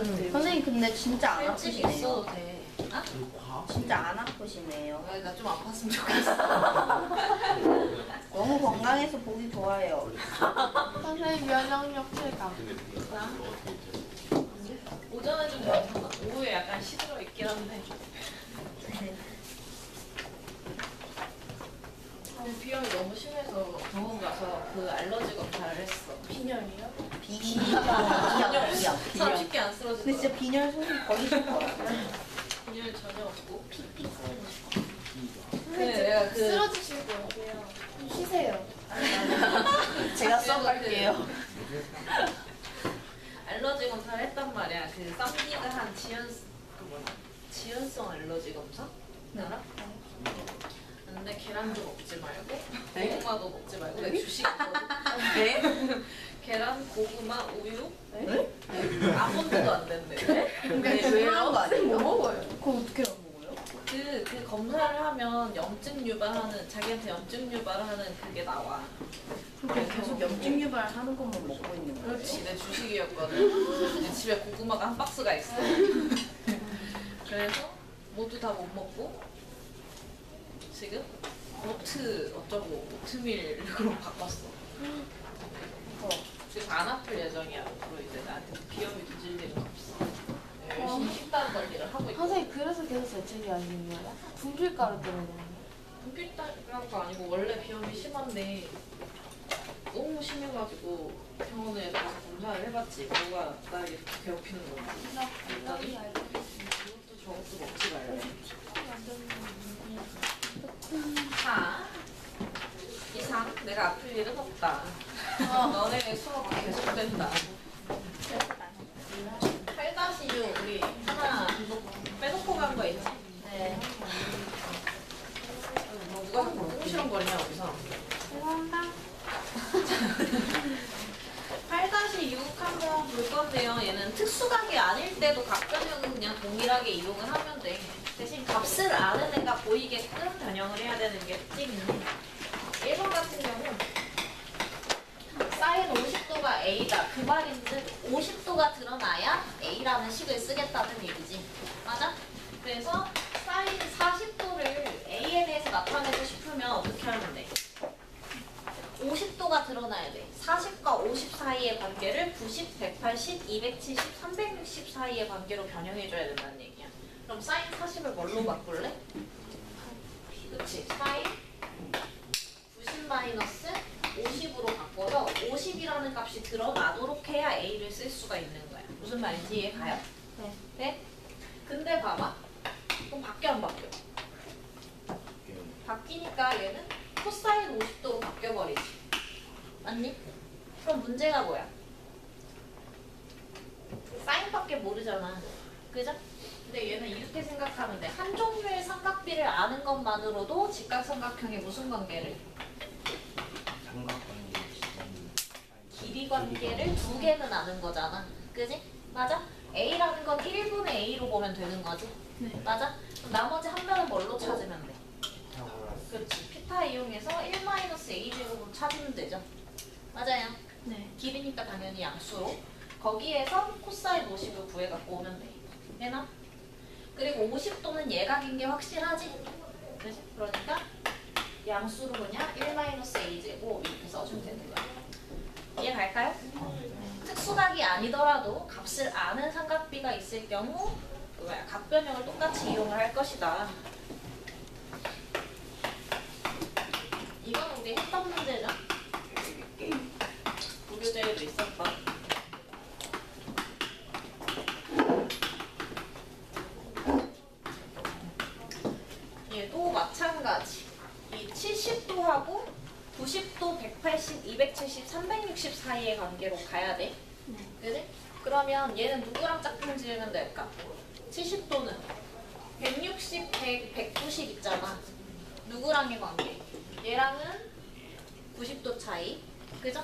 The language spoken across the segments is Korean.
선생님 근데 진짜 안 일찍 아프시네요. 있어도 돼. 아? 진짜 안 아프시네요. 나 좀 아팠으면 좋겠어. 너무 건강해서 보기 좋아요. 선생님 면역력 최강. 오전에 좀 괜찮아. 오후에 약간 시들어 있긴 한데. 비염이 너무 심해서 병원 가서 그 알러지 검사를 했어. 빈혈이요? 비염. 30개 안 쓰러질 근데 거 진짜 빈혈 소리 거의 좀 같아요. 빈혈 전혀 없고. 선생님 내가 그 쓰러지실 거예요. 좀 쉬세요. 제가 써갈게요. 알러지 검사를 했단 말이야. 그 쌈디가 한 지연성 알러지 검사? 알아? 근데 계란도 먹지 말고 고구마도 먹지 말고 내 주식 있거든. 네? 계란, 고구마, 우유, 아몬드도 안 된대. 근데 왜요? 거 아니에요? 먹어요. 그거 어떻게 안 먹어요? 그 검사를 하면 염증 유발하는 자기한테 염증 유발하는 그게 나와. 그럼 계속 염증 유발하는 것만 먹고 있는 거예요? 그렇지, 내 주식이었거든. 이제 집에 고구마가 한 박스가 있어. 그래서 모두 다 못 먹고 지금 오트 어쩌고 오트밀로 바꿨어. 지금 안 아플 예정이야. 앞으로 이제 나한테 비염이 두질 일은 없어. 열심히 식단 관리를 하고 있고. 선생님 그래서 계속 재채기 하시는 거예요? 분필가루 때문에. 분필가루가 아니고 원래 비염이 심한데 너무 심해가지고 병원에 가서 검사를 해봤지. 뭐가 나 이렇게 괴롭히는 건지. 그랬더니 이것도 저것도 먹지 말래. 자, 이상 내가 아플 일은 없다. 너네 수업 계속된다. 8-6 우리 하나 빼놓고 간 거 있지? 네. 누가 자꾸 꽁시렁거리냐 여기서. 죄송합니다. 8-6 한번 볼 건데요. 얘는 특수각이 아닐 때도 각 변형은 그냥 동일하게 이용을 하면 돼. 대신 값을 아는 애가 보이게끔 변형을 해야 되는 게 띵. 1번 같은 경우 사인 50도가 A다. 그 말인즉 50도가 드러나야 A라는 식을 쓰겠다는 얘기지. 맞아? 그래서 사인 40도를 A에 대해서 나타내고 싶으면 어떻게 하면 돼? 50도가 드러나야 돼. 40과 50 사이의 관계를 90, 180, 270, 360 사이의 관계로 변형해줘야 된다는 얘기야. 그럼 사인 40을 뭘로 바꿀래? 그치. 사인 90 마이너스 50으로 바꿔서 50이라는 값이 드러나도록 해야 A를 쓸 수가 있는 거야. 무슨 말인지 이해가요? 네. 네? 근데 봐봐. 그럼 바뀌어 안 바뀌어? 바뀌니까 얘는 코사인 50도로 바뀌어버리지. 맞니? 그럼 문제가 뭐야? 사인밖에 모르잖아. 그죠? 근데 얘는 이렇게 생각하면 돼. 한 종류의 삼각비를 아는 것만으로도 직각삼각형의 무슨 관계를? 길이 관계를 두 개는 아는 거잖아. 그지? 맞아? A라는 건 1분의 A로 보면 되는 거지? 네. 맞아? 그럼 나머지 한 면은 뭘로 찾으면 돼? 그렇지. 피타 이용해서 1-A제곱으로 찾으면 되죠. 맞아요. 네. 길이니까 당연히 양수로. 거기에서 코사인 50을 구해갖고 오면 돼. 되나? 그리고 50도는 예각인 게 확실하지? 그지? 그러니까 양수로 그냥 1-A제곱 이렇게 써주면 되는 거야. 이해 갈까요? 특수각이 아니더라도 값을 아는 삼각비가 있을 경우 각변형을 똑같이 이용을 할 것이다. 이건 우리 했던 문제죠? 무교재에도 있었던. 얘도 마찬가지. 이 70도하고 90도, 180, 270, 360 사이의 관계로 가야 돼. 그지? 그러면 얘는 누구랑 짝꿍 지으면 될까? 70도는 160, 100, 190 있잖아. 누구랑의 관계? 얘랑은 90도 차이. 그죠?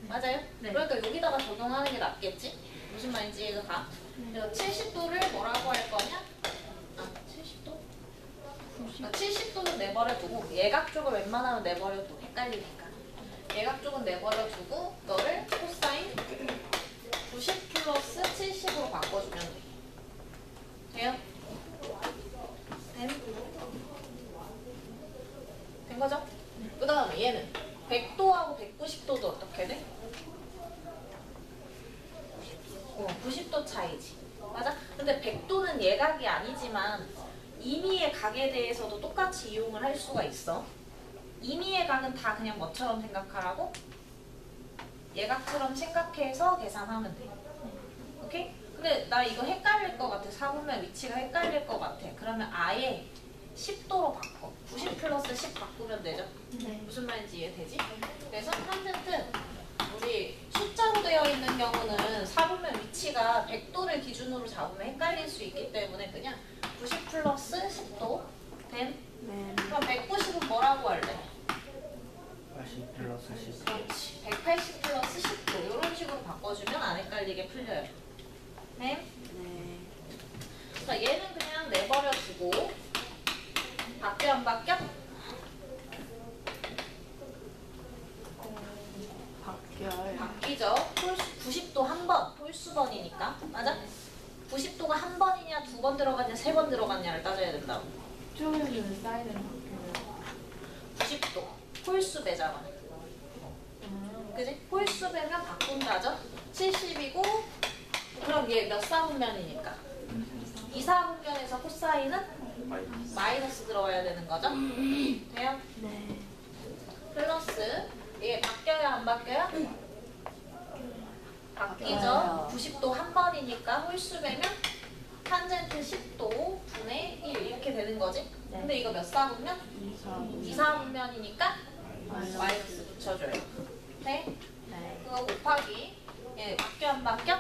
맞아요? 네. 그러니까 여기다가 적용하는 게 낫겠지? 무슨 말인지 이해가 가? 그래서 70도를 뭐라고 할 거냐? 70도? 70도는 내버려두고 예각 쪽을 웬만하면 내버려두고 헷갈리니까 예각 쪽은 내버려두고 너를 코사인 90 플러스 70으로 바꿔주면 돼. 돼요? 된 거죠? 그 다음에 얘는 100도하고 190도도 어떻게 돼? 90도 차이지. 맞아? 근데 100도는 예각이 아니지만 임의의 각에 대해서도 똑같이 이용을 할 수가 있어. 임의의 각은 다 그냥 뭐처럼 생각하라고? 예각처럼 생각해서 계산하면 돼. 오케이? 근데 나 이거 헷갈릴 것 같아. 사분면 위치가 헷갈릴 것 같아. 그러면 아예 10도로 바꿔. 90 플러스 10 바꾸면 되죠? 네. 무슨 말인지 이해되지? 그래서 탄젠트 우리 숫자로 되어 있는 경우는 사분면 위치가 100도를 기준으로 잡으면 헷갈릴 수 있기 때문에 그냥 90 플러스 10도 된? 네. 그럼 190은 뭐라고 할래? 80 플러스 10. 그렇지. 180 플러스 10도 이런 식으로 바꿔주면 안 헷갈리게 풀려요. 네? 네. 자, 얘는 그냥 내버려두고 바뀌어 안 바뀌어? 바뀌어요. 바뀌죠. 90도 한 번, 홀수번이니까. 맞아? 90도가 한 번이냐, 두 번 들어갔냐, 세 번 들어갔냐를 따져야 된다고. 쪽에는 사인을 바뀌어요. 90도, 홀수배잖아. 그지? 홀수배면 바꾼다죠? 70이고, 그럼 얘 몇 사분면이니까? 2사분면에서 코사인은 마이너스 들어와야 되는 거죠? 돼요? 네. 플러스, 얘 바뀌어요, 안 바뀌어요? 바뀌죠? 바뀌어요. 90도 한 번이니까 홀수배면 탄젠트 10도 분의 1 이렇게 되는 거지? 네. 근데 이거 몇 사분면? 2사분면이니까 마이너스 붙여줘요. 네? 네. 그거 곱하기 얘 바뀌어 안 바뀌어?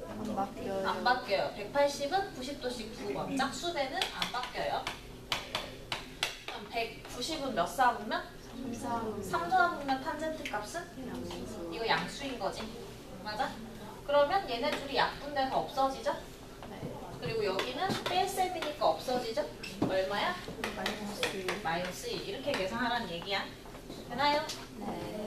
안 바뀌어요. 안 바뀌어요. 180은 90도씩 2번. 짝수배는 안 바뀌어요. 그럼 190은 몇 사분면? 3사분면 탄젠트 값은? 이거 양수인 거지. 맞아? 그러면 얘네 둘이 약분돼서 없어지죠? 그리고 여기는 뺄셈이니까 없어지죠? 얼마야? 마이너스 1. 이렇게 계산하라는 얘기야. 되나요? 네.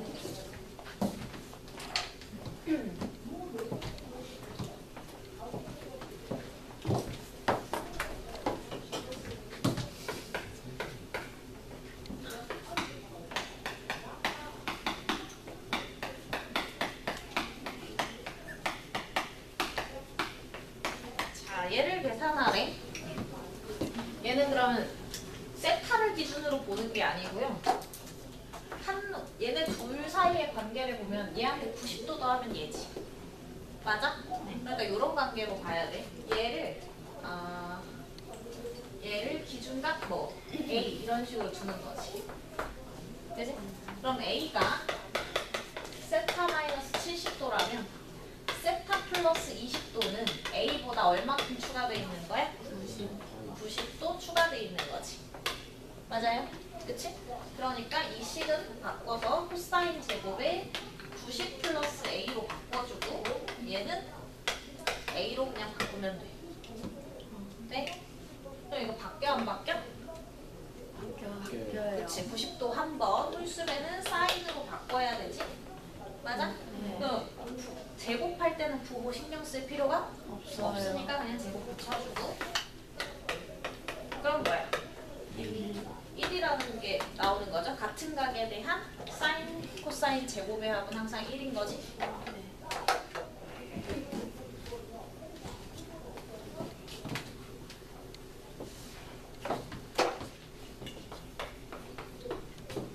자, 얘를 계산하래. 얘는 그러면 세타를 기준으로 보는 게 아니고요. 얘네 둘 사이의 관계를 보면 얘한테 90도 더하면 얘지. 맞아? 그러니까 이런 관계로 봐야 돼. 얘를 기준각 뭐 A 이런 식으로 주는 거지. 그지? 그럼 A가 세타 마이너스 70도라면 세타 플러스 20도는 A보다 얼마큼 추가되어 있는 거야? 90도 추가되어 있는 거지. 맞아요? 그치? 그러니까 이 식은 바꿔서 코사인 제곱에 90 플러스 A로 바꿔주고 얘는 A로 그냥 바꾸면 돼. 네? 그럼 이거 바뀌어 안 바뀌어? 바뀌어요. 그치? 90도 한 번, 홀수배는 사인으로 바꿔야 되지? 맞아? 네. 그럼 제곱할 때는 부호 신경 쓸 필요가 없어요. 없으니까 그냥 제곱 붙여주고. 그럼 뭐야? 1이라는 게 나오는 거죠? 같은 각에 대한 사인, 코사인 제곱의 합은 항상 1인 거지?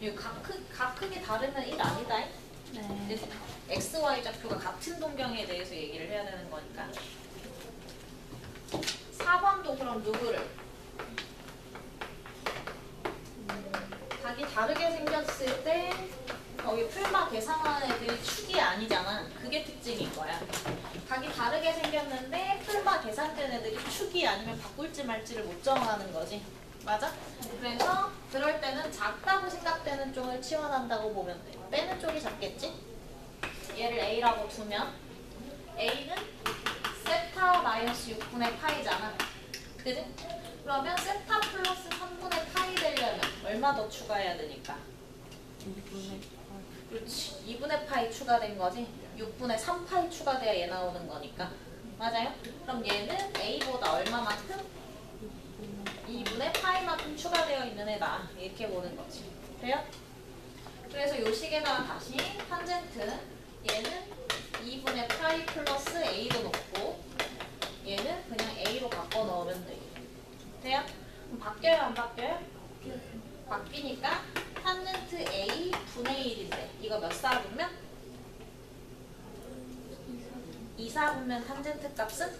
이 각 크기 다르면 1 아니다. 네. 이제 x, y 좌표가 같은 동경에 대해서 얘기를 해야 되는 거니까. 4번도 그럼 누구를? 각이 다르게 생겼을 때 거기 풀마 계산하는 애들이 축이 아니잖아. 그게 특징인 거야. 각이 다르게 생겼는데 풀마 계산된 애들이 축이 아니면 바꿀지 말지를 못 정하는 거지. 맞아? 그래서 그럴 때는 작다고 생각되는 쪽을 치환한다고 보면 돼. 빼는 쪽이 작겠지? 얘를 A라고 두면 A는 세타 마이너스 6분의 파이잖아. 그지? 그러면 세타 플러스 3분의 파이 되려면 얼마 더 추가해야 되니까? 2분의 그렇지. 2분의 파이 추가된 거지. 6분의 3파이 추가돼야 얘 나오는 거니까. 맞아요? 그럼 얘는 a보다 얼마만큼? 2분의 파이만큼 추가되어 있는 애다. 이렇게 보는 거지. 돼요? 그래서 요 식에다가 다시 탄젠트 얘는 2분의 파이 플러스 a로 놓고 얘는 그냥 a로 바꿔 넣으면 돼. 돼요? 그럼 바뀌어요? 안 바뀌어요? 바뀌니까 탄젠트 a 분의 1인데 이거 몇 사분면? 2, 4분면 탄젠트 값은?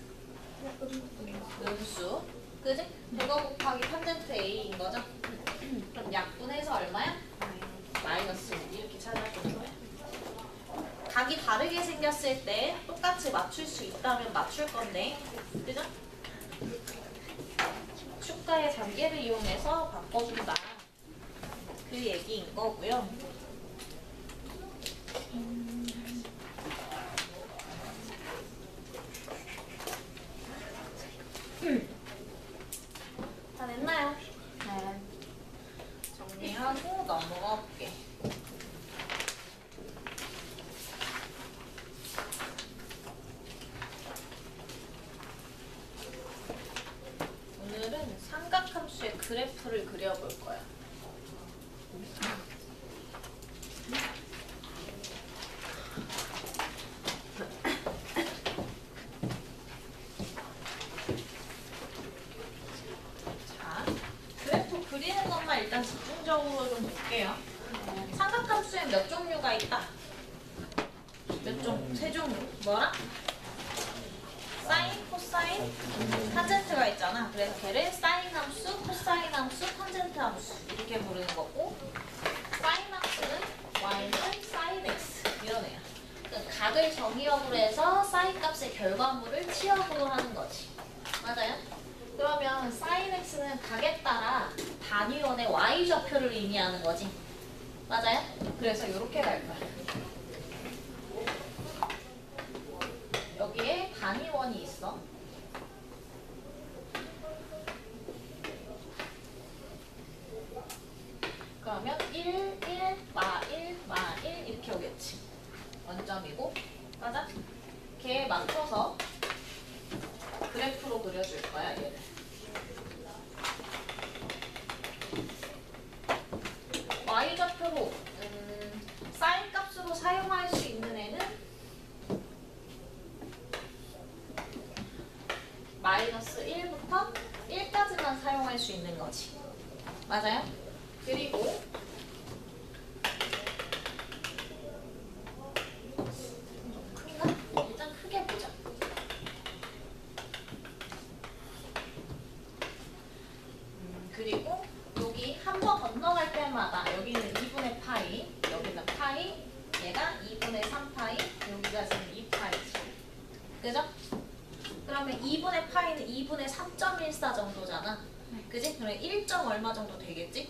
음수. 그지? 그거 곱하기 탄젠트 a인 거죠? 그럼 약분해서 얼마야? 마이너스 1 이렇게 찾아주는 거야. 각이 다르게 생겼을 때 똑같이 맞출 수 있다면 맞출 건데, 그죠? 축가의 단계를 이용해서 바꿔준다. 그 얘기인 거고요. 다 됐나요? 네. 정리하고 넘어가 볼게. 오늘은 삼각함수의 그래프를 그려볼 거야. 자, 그래프 그리는 것만 일단 집중적으로 좀 볼게요. 삼각함수엔 몇 종류가 있다? 몇 종? 세 종류. 뭐라? 사인, 코사인, 탄젠트가 있잖아. 그래서 걔를 사인 함수, 코사인 함수, 탄젠트 함수 이렇게 부르는 거고, 사인 함수는 y는 사인 x 이런 애야. 그러니까 각을 정의역으로 해서 사인 값의 결과물을 치역으로 하는 거지. 맞아요? 그러면 사인 x는 각에 따라 단위원의 y 좌표를 의미하는 거지. 맞아요? 그래서 이렇게 갈 거야. 여기에 단위원이 있어. 그러면 1, 1, 마 1, 마 1 이렇게 오겠지. 원점이고, 맞아? 걔에 맞춰서 그래프로 그려줄 거야, 얘를. y좌표로 사인 값으로 사용할 수 있는 애는 마이너스 1부터 1까지만 사용할 수 있는 거지. 맞아요? 그리고 좀 큰가? 일단 크게 보자. 그리고 여기 한 번 건너갈 때마다 여기는 2분의 파이, 여기는 파이, 얘가 2분의 3파이, 여기가 지금 2파이지. 그죠? 그러면 2분의 파이는 2분의 3.14 정도잖아. 그지? 그러면 1. 얼마 정도 되겠지?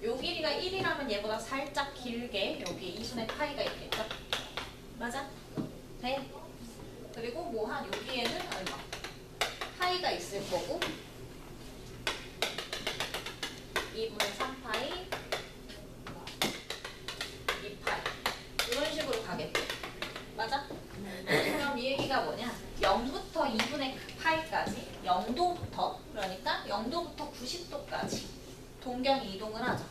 요 길이가 1이라면 얘보다 살짝 길게 여기 2분의 파이가 있겠죠? 맞아? 네. 그리고 뭐 한 여기에는 얼마? 파이가 있을 거고 2분의 3파이 2파이 이런 식으로 가겠지? 맞아? 그럼 이 얘기가 뭐냐? 0부터 2분의 파이까지 0도부터 그러니까 0도부터 90도까지 동경이 이동을 하죠.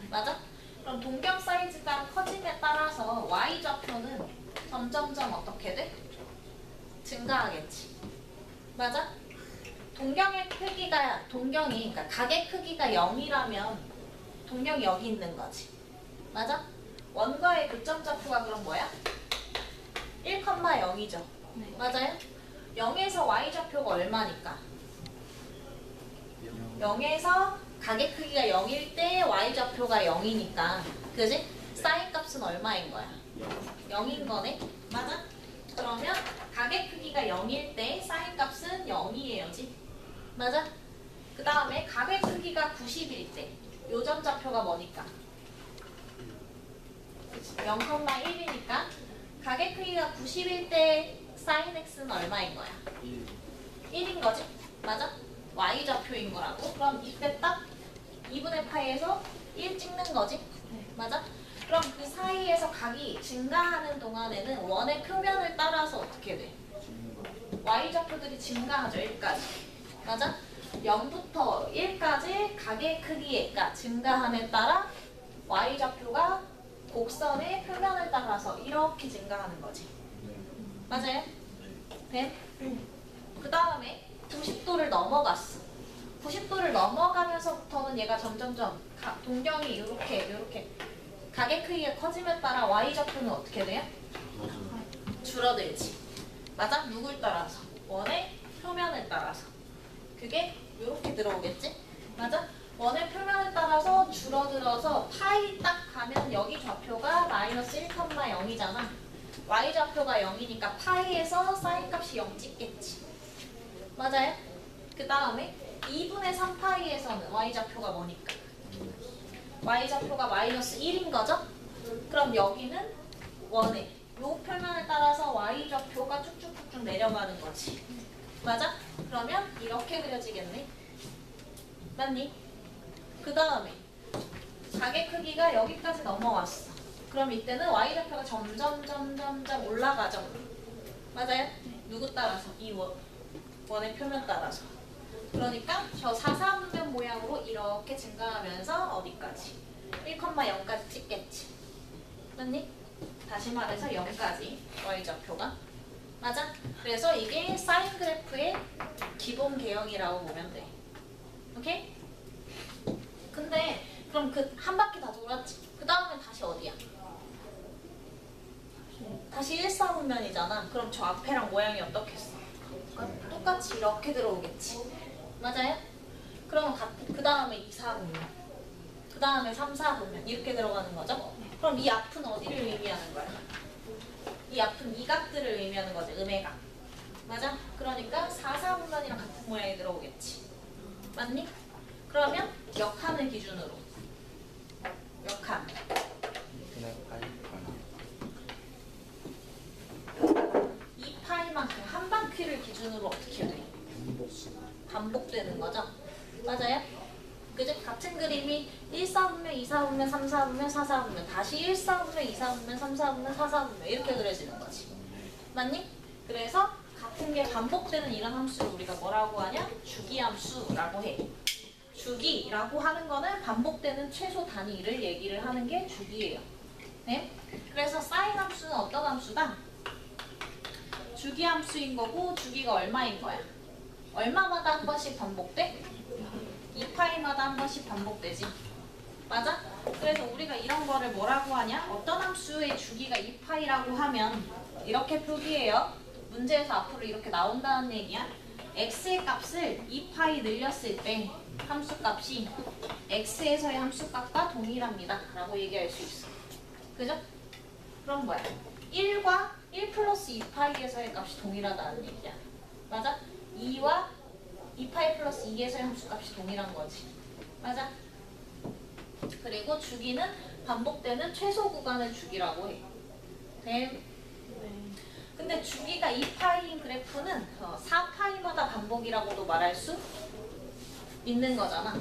맞아? 그럼 동경 사이즈가 커짐에 따라서 y좌표는 점점점 어떻게 돼? 증가하겠지. 맞아? 동경의 크기가 그러니까 각의 크기가 0이라면 동경이 여기 있는 거지. 맞아? 원과의 교점좌표가 그럼 뭐야? 1,0이죠. 네. 맞아요? 0에서 y좌표가 얼마니까? 0에서 각의 크기가 0일 때 y좌표가 0이니까 그지? 사인 값은 얼마인 거야? 0인 거네? 맞아? 그러면 각의 크기가 0일 때 사인 값은 0이에요지? 맞아? 그 다음에 각의 크기가 90일 때 요점 좌표가 뭐니까? 0,1이니까 각의 크기가 90일 때 사인 x는 얼마인 거야? 1인 거지? 맞아? y좌표인 거라고? 그럼 이때 딱 2분의 파이에서 1 찍는 거지? 맞아? 그럼 그 사이에서 각이 증가하는 동안에는 원의 표면을 따라서 어떻게 돼? y좌표들이 증가하죠. 1까지. 맞아? 0부터 1까지 각의 크기가 증가함에 따라 y좌표가 곡선의 표면을 따라서 이렇게 증가하는 거지. 맞아요? 네? 그 다음에 90도를 넘어갔어. 90도를 넘어가면서부터는 얘가 점점점 동경이 이렇게 각의 크기가 커짐에 따라 y좌표는 어떻게 돼요? 줄어들지. 맞아? 누굴 따라서? 원의 표면을 따라서. 그게 이렇게 들어오겠지? 맞아? 원의 표면을 따라서 줄어들어서 파이 딱 가면 여기 좌표가 마이너스 1,0이잖아. y좌표가 0이니까 파이에서 사인 값이 0 찍겠지. 맞아요? 그 다음에 2분의 3파이에서는 y좌표가 뭐니까? y좌표가 마이너스 1인 거죠? 그럼 여기는 원의 요 표면을 따라서 y좌표가 쭉쭉쭉쭉 내려가는 거지. 맞아? 그러면 이렇게 그려지겠네. 맞니? 그 다음에 각의 크기가 여기까지 넘어왔어. 그럼 이때는 y좌표가 점점 올라가죠. 맞아요? 누구 따라서? 이 원의 표면 따라서. 그러니까 저 사사분면 모양으로 이렇게 증가하면서 어디까지? 1,0까지 찍겠지. 맞니? 다시 말해서 0까지 y좌표가. 맞아? 그래서 이게 사인 그래프의 기본 개형이라고 보면 돼. 오케이? 근데 그럼 그 한 바퀴 다 돌았지. 그 다음에 다시 어디야? 다시 일사분면이잖아. 그럼 저 앞에랑 모양이 어떻겠어? 똑같이 이렇게 들어오겠지. 맞아요? 그러면 그 다음에 2사분면, 그 다음에 3사분면 이렇게 들어가는 거죠? 그럼 이 앞은 어디를 의미하는 거야? 이 앞은 이 각들을 의미하는 거지. 음의 각. 맞아? 그러니까 4사분면이랑 같은 모양이 들어오겠지. 맞니? 그러면 역함을 기준으로 역함 이 파이만큼 한 바퀴를 기준으로 어떻게 돼? 반복되는 거죠? 맞아요? 그죠? 같은 그림이 1사분면, 2사분면, 3사분면, 4사분면 다시 1사분면, 2사분면, 3사분면, 4사분면 이렇게 그려지는 거지. 맞니? 그래서 같은 게 반복되는 이런 함수를 우리가 뭐라고 하냐? 주기함수라고 해. 주기라고 하는 거는 반복되는 최소 단위를 얘기를 하는 게 주기예요. 네? 그래서 사인 함수는 어떤 함수다? 주기함수인 거고 주기가 얼마인 거야? 얼마마다 한 번씩 반복돼? 2파이마다 한 번씩 반복되지. 맞아? 그래서 우리가 이런 거를 뭐라고 하냐? 어떤 함수의 주기가 2파이라고 하면 이렇게 표기해요. 문제에서 앞으로 이렇게 나온다는 얘기야. x의 값을 2파이 늘렸을 때 함수값이 x에서의 함수값과 동일합니다 라고 얘기할 수 있어. 그죠? 그럼 뭐야? 1과 1 플러스 2파이에서의 값이 동일하다는 얘기야. 맞아? 2와 2파이 플러스 2에서의 함수값이 동일한 거지. 맞아? 그리고 주기는 반복되는 최소 구간의 주기라고 해. 네. 근데 주기가 2파이인 그래프는 4파이마다 반복이라고도 말할 수 있는 거잖아.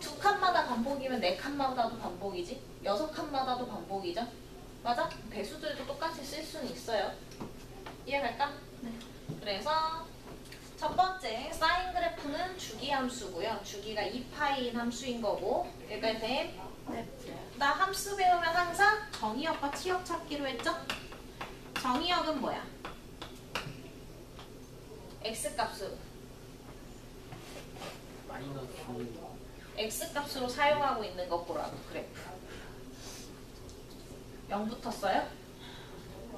2칸마다 반복이면 4칸마다도 반복이지. 6칸마다도 반복이죠. 맞아? 배수들도 똑같이 쓸 수는 있어요. 이해갈까? 네. 그래서 첫 번째 사인 그래프는 주기 함수고요. 주기가 2파이인 함수인 거고. 여기까지 돼? 네. 나 함수 배우면 항상 정의역과 치역 찾기로 했죠? 정의역은 뭐야? x값으로 x값으로 사용하고 있는 거 보라고. 그래프 0 붙었어요?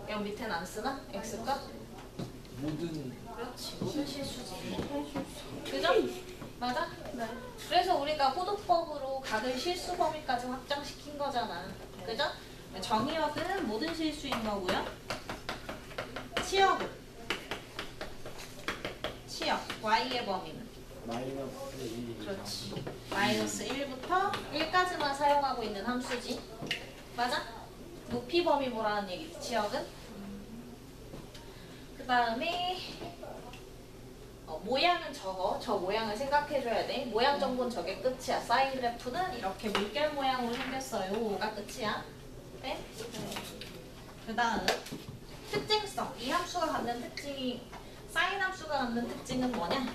0 밑에는 안 쓰나? x값? 그렇지. 모든 실수지. 그죠? 맞아? 네. 그래서 우리가 호도법으로 각을 실수 범위까지 확장시킨 거잖아. 그죠? 정의역은 모든 실수인 거고요. 치역은? 치역, y의 범위는? 마이너스 1. 그렇지. 마이너스 1부터 1까지만 사용하고 있는 함수지. 맞아? 높이 범위 뭐라는 얘기지, 치역은? 그 다음에 모양은 저거. 저 모양을 생각해줘야 돼. 모양 정보는 저게 끝이야. 사인 그래프는 이렇게 물결 모양으로 생겼어요. 가 끝이야. 네. 그 다음 특징성. 이 함수가 갖는 특징이 사인 함수가 갖는 특징은 뭐냐?